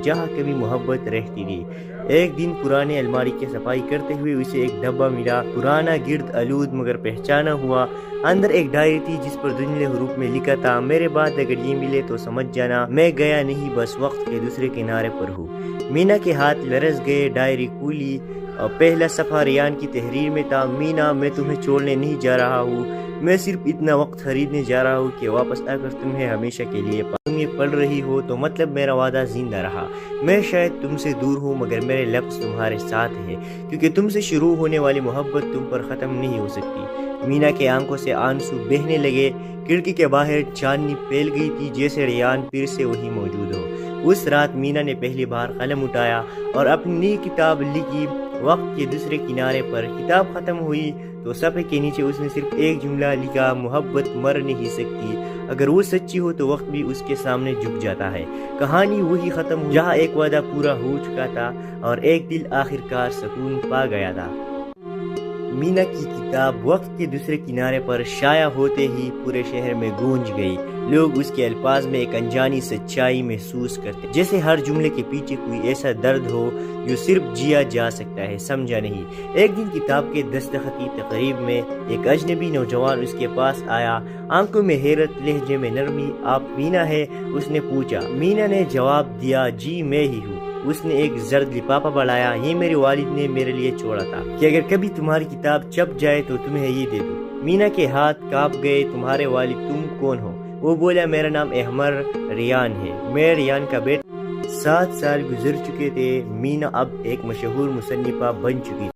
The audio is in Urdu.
جہاں کبھی محبت رہتی تھی۔ ایک دن پرانے الماری کی صفائی کرتے ہوئے اسے ایک ڈبہ ملا، پرانا، گرد آلود، مگر پہچانا ہوا۔ اندر ایک ڈائری تھی جس پر دھندلے حروف میں لکھا تھا، میرے بعد اگر یہ ملے تو سمجھ جانا میں گیا نہیں، بس وقت کے دوسرے کنارے پر ہوں۔ مینا کے ہاتھ لرز گئے، ڈائری کھولی اور پہلا صفحہ ریان کی تحریر میں تھا۔ مینا، میں تمہیں چھوڑنے نہیں جا رہا ہوں، میں صرف اتنا وقت خریدنے جا رہا ہوں کہ واپس آ کر تمہیں ہمیشہ کے لیے تم یہ پڑھ رہی ہو تو مطلب میرا وعدہ زندہ رہا۔ میں شاید تم سے دور ہوں مگر میرے لفظ تمہارے ساتھ ہیں، کیونکہ تم سے شروع ہونے والی محبت تم پر ختم نہیں ہو سکتی۔ مینا کے آنکھوں سے آنسو بہنے لگے، کھڑکی کے باہر چاندنی پھیل گئی تھی جیسے ریان پھر سے وہی موجود ہو۔ اس رات مینا نے پہلی بار قلم اٹھایا اور اپنی نئی کتاب لکھی، وقت کے دوسرے کنارے پر۔ کتاب ختم ہوئی تو صفحے کے نیچے اس نے صرف ایک جملہ لکھا، محبت مر نہیں سکتی، اگر وہ سچی ہو تو وقت بھی اس کے سامنے جھک جاتا ہے۔ کہانی وہی ختم ہوئی جہاں ایک وعدہ پورا ہو چکا تھا اور ایک دل آخرکار سکون پا گیا تھا۔ مینا کی کتاب وقت کے دوسرے کنارے پر شائع ہوتے ہی پورے شہر میں گونج گئی۔ لوگ اس کے الفاظ میں ایک انجانی سچائی محسوس کرتے، جیسے ہر جملے کے پیچھے کوئی ایسا درد ہو جو صرف جیا جا سکتا ہے، سمجھا نہیں۔ ایک دن کتاب کے دستخط کی تقریب میں ایک اجنبی نوجوان اس کے پاس آیا، آنکھوں میں حیرت، لہجے میں نرمی۔ آپ مینا ہے؟ اس نے پوچھا۔ مینا نے جواب دیا، جی میں ہی ہوں۔ اس نے ایک زرد لفافہ بڑھایا، یہ میرے والد نے میرے لیے چھوڑا تھا کہ اگر کبھی تمہاری کتاب چھپ جائے تو تمہیں یہ دے دوں۔ مینا کے ہاتھ کانپ گئے۔ تمہارے والد تم کون ہو؟ وہ بولا، میرا نام احمر ریان ہے، میں ریان کا بیٹا۔ 7 سال گزر چکے تھے، مینا اب ایک مشہور مصنفہ بن چکی